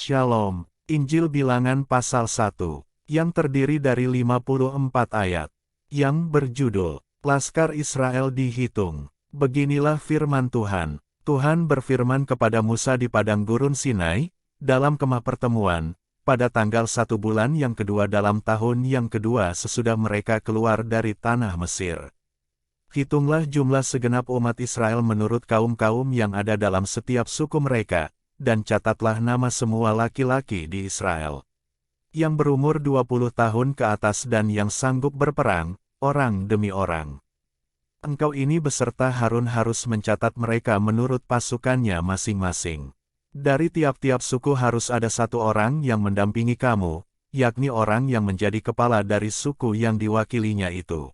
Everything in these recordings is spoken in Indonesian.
Shalom, Injil Bilangan pasal 1, yang terdiri dari 54 ayat, yang berjudul, Laskar Israel dihitung. Beginilah firman Tuhan. Tuhan berfirman kepada Musa di padang gurun Sinai, dalam kemah pertemuan, pada tanggal 1 bulan yang kedua dalam tahun yang kedua sesudah mereka keluar dari tanah Mesir. Hitunglah jumlah segenap umat Israel menurut kaum-kaum yang ada dalam setiap suku mereka, dan catatlah nama semua laki-laki di Israel yang berumur 20 tahun ke atas dan yang sanggup berperang, orang demi orang. Engkau ini beserta Harun harus mencatat mereka menurut pasukannya masing-masing. Dari tiap-tiap suku harus ada satu orang yang mendampingi kamu, yakni orang yang menjadi kepala dari suku yang diwakilinya itu.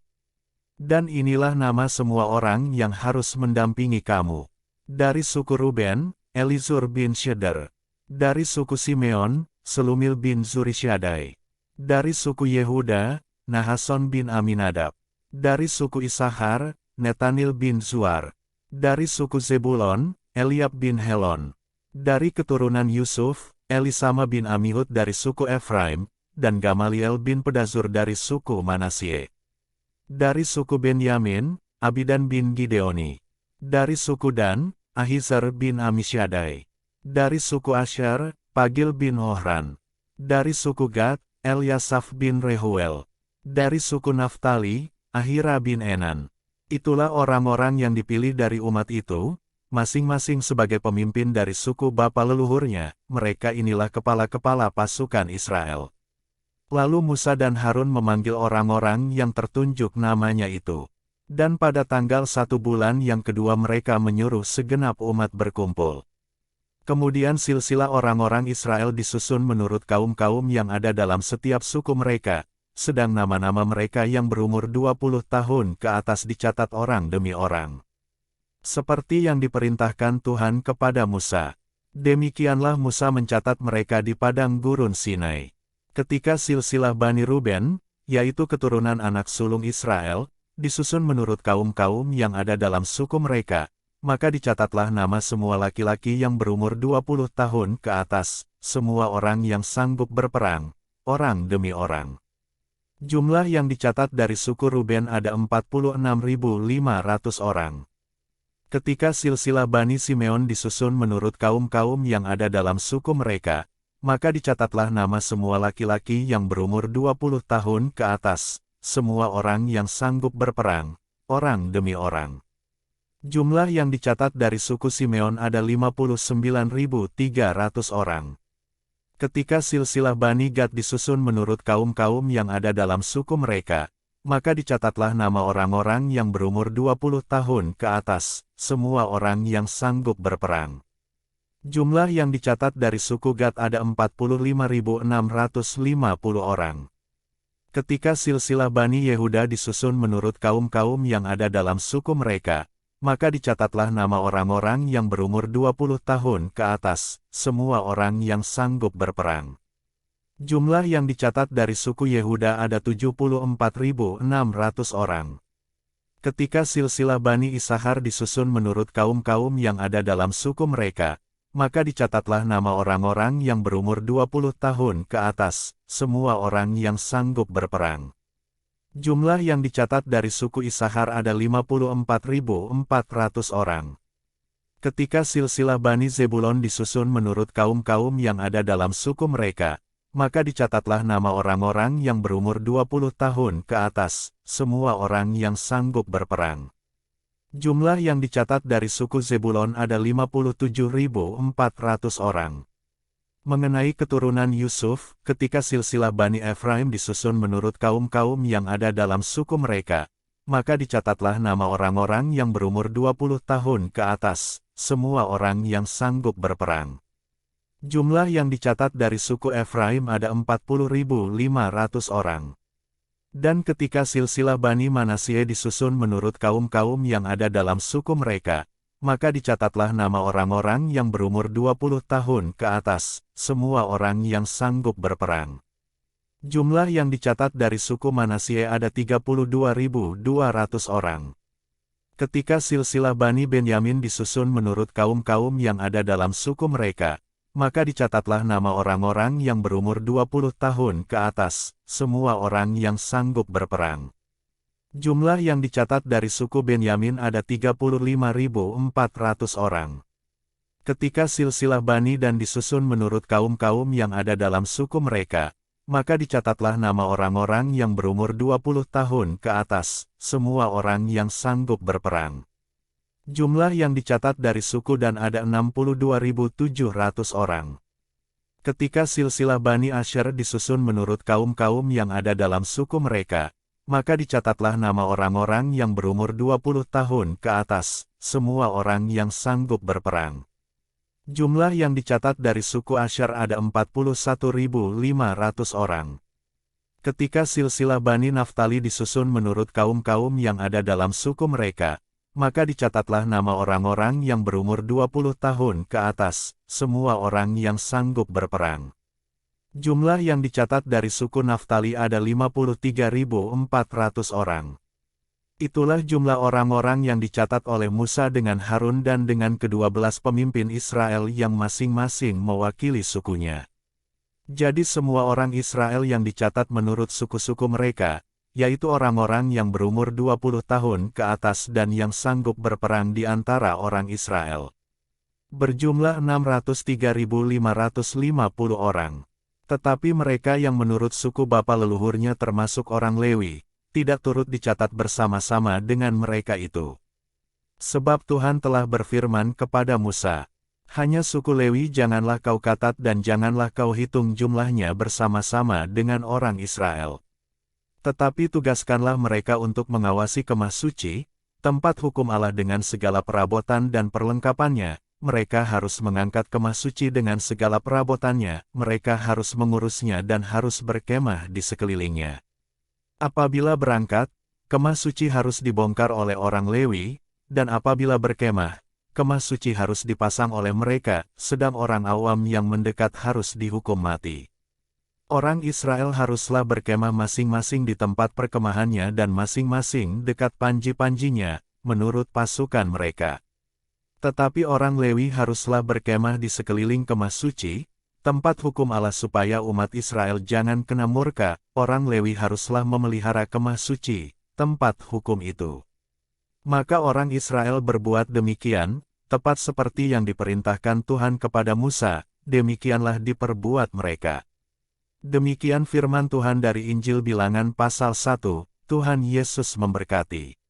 Dan inilah nama semua orang yang harus mendampingi kamu. Dari suku Ruben, Elizur bin Syeder. Dari suku Simeon, Selumil bin Zurishaddai. Dari suku Yehuda, Nahason bin Aminadab. Dari suku Isahar, Netanil bin Zuar. Dari suku Zebulon, Eliab bin Helon. Dari keturunan Yusuf, Elisama bin Amihud dari suku Efraim, dan Gamaliel bin Pedazur dari suku Manasye. Dari suku Benyamin, Abidan bin Gideoni. Dari suku Dan, Ahizar bin Amisyaddai. Dari suku Asher, Pagil bin Ohran. Dari suku Gad, Eliasaf bin Rehuel. Dari suku Naftali, Ahira bin Enan. Itulah orang-orang yang dipilih dari umat itu, masing-masing sebagai pemimpin dari suku bapa leluhurnya. Mereka inilah kepala-kepala pasukan Israel. Lalu Musa dan Harun memanggil orang-orang yang tertunjuk namanya itu. Dan pada tanggal 1 bulan yang kedua mereka menyuruh segenap umat berkumpul. Kemudian silsilah orang-orang Israel disusun menurut kaum-kaum yang ada dalam setiap suku mereka, sedang nama-nama mereka yang berumur 20 tahun ke atas dicatat orang demi orang. Seperti yang diperintahkan Tuhan kepada Musa. Demikianlah Musa mencatat mereka di padang gurun Sinai. Ketika silsilah Bani Ruben, yaitu keturunan anak sulung Israel, disusun menurut kaum-kaum yang ada dalam suku mereka, maka dicatatlah nama semua laki-laki yang berumur 20 tahun ke atas, semua orang yang sanggup berperang, orang demi orang. Jumlah yang dicatat dari suku Ruben ada 46.500 orang. Ketika silsilah Bani Simeon disusun menurut kaum-kaum yang ada dalam suku mereka, maka dicatatlah nama semua laki-laki yang berumur 20 tahun ke atas, semua orang yang sanggup berperang, orang demi orang. Jumlah yang dicatat dari suku Simeon ada 59.300 orang. Ketika silsilah Bani Gad disusun menurut kaum-kaum yang ada dalam suku mereka, maka dicatatlah nama orang-orang yang berumur 20 tahun ke atas, semua orang yang sanggup berperang. Jumlah yang dicatat dari suku Gad ada 45.650 orang. Ketika silsilah Bani Yehuda disusun menurut kaum-kaum yang ada dalam suku mereka, maka dicatatlah nama orang-orang yang berumur 20 tahun ke atas, semua orang yang sanggup berperang. Jumlah yang dicatat dari suku Yehuda ada 74.600 orang. Ketika silsilah Bani Isahar disusun menurut kaum-kaum yang ada dalam suku mereka, maka dicatatlah nama orang-orang yang berumur 20 tahun ke atas, semua orang yang sanggup berperang. Jumlah yang dicatat dari suku Isahar ada 54.400 orang. Ketika silsilah Bani Zebulon disusun menurut kaum-kaum yang ada dalam suku mereka, maka dicatatlah nama orang-orang yang berumur 20 tahun ke atas, semua orang yang sanggup berperang. Jumlah yang dicatat dari suku Zebulon ada 57.400 orang. Mengenai keturunan Yusuf, ketika silsilah Bani Efraim disusun menurut kaum-kaum yang ada dalam suku mereka, maka dicatatlah nama orang-orang yang berumur 20 tahun ke atas, semua orang yang sanggup berperang. Jumlah yang dicatat dari suku Efraim ada 40.500 orang. Dan ketika silsilah Bani Manasye disusun menurut kaum-kaum yang ada dalam suku mereka, maka dicatatlah nama orang-orang yang berumur 20 tahun ke atas, semua orang yang sanggup berperang. Jumlah yang dicatat dari suku Manasye ada 32.200 orang. Ketika silsilah Bani Benyamin disusun menurut kaum-kaum yang ada dalam suku mereka, maka dicatatlah nama orang-orang yang berumur 20 tahun ke atas, semua orang yang sanggup berperang. Jumlah yang dicatat dari suku Benyamin ada 35.400 orang. Ketika silsilah Bani Dan disusun menurut kaum-kaum yang ada dalam suku mereka, maka dicatatlah nama orang-orang yang berumur 20 tahun ke atas, semua orang yang sanggup berperang. Jumlah yang dicatat dari suku Dan ada 62.700 orang. Ketika silsilah Bani Asher disusun menurut kaum-kaum yang ada dalam suku mereka, maka dicatatlah nama orang-orang yang berumur 20 tahun ke atas, semua orang yang sanggup berperang. Jumlah yang dicatat dari suku Asher ada 41.500 orang. Ketika silsilah Bani Naftali disusun menurut kaum-kaum yang ada dalam suku mereka, maka dicatatlah nama orang-orang yang berumur 20 tahun ke atas, semua orang yang sanggup berperang. Jumlah yang dicatat dari suku Naftali ada 53.400 orang. Itulah jumlah orang-orang yang dicatat oleh Musa dengan Harun dan dengan ke-12 pemimpin Israel yang masing-masing mewakili sukunya. Jadi semua orang Israel yang dicatat menurut suku-suku mereka, yaitu orang-orang yang berumur 20 tahun ke atas dan yang sanggup berperang di antara orang Israel, berjumlah 603.550 orang. Tetapi mereka yang menurut suku bapa leluhurnya termasuk orang Lewi, tidak turut dicatat bersama-sama dengan mereka itu. Sebab Tuhan telah berfirman kepada Musa, "Hanya suku Lewi janganlah kau catat dan janganlah kau hitung jumlahnya bersama-sama dengan orang Israel. Tetapi tugaskanlah mereka untuk mengawasi kemah suci, tempat hukum Allah dengan segala perabotan dan perlengkapannya. Mereka harus mengangkat kemah suci dengan segala perabotannya, mereka harus mengurusnya dan harus berkemah di sekelilingnya. Apabila berangkat, kemah suci harus dibongkar oleh orang Lewi, dan apabila berkemah, kemah suci harus dipasang oleh mereka, sedang orang awam yang mendekat harus dihukum mati. Orang Israel haruslah berkemah masing-masing di tempat perkemahannya dan masing-masing dekat panji-panjinya, menurut pasukan mereka. Tetapi orang Lewi haruslah berkemah di sekeliling kemah suci, tempat hukum Allah supaya umat Israel jangan kena murka. Orang Lewi haruslah memelihara kemah suci, tempat hukum itu. Maka orang Israel berbuat demikian, tepat seperti yang diperintahkan Tuhan kepada Musa, demikianlah diperbuat mereka. Demikian firman Tuhan dari Injil Bilangan pasal 1, Tuhan Yesus memberkati.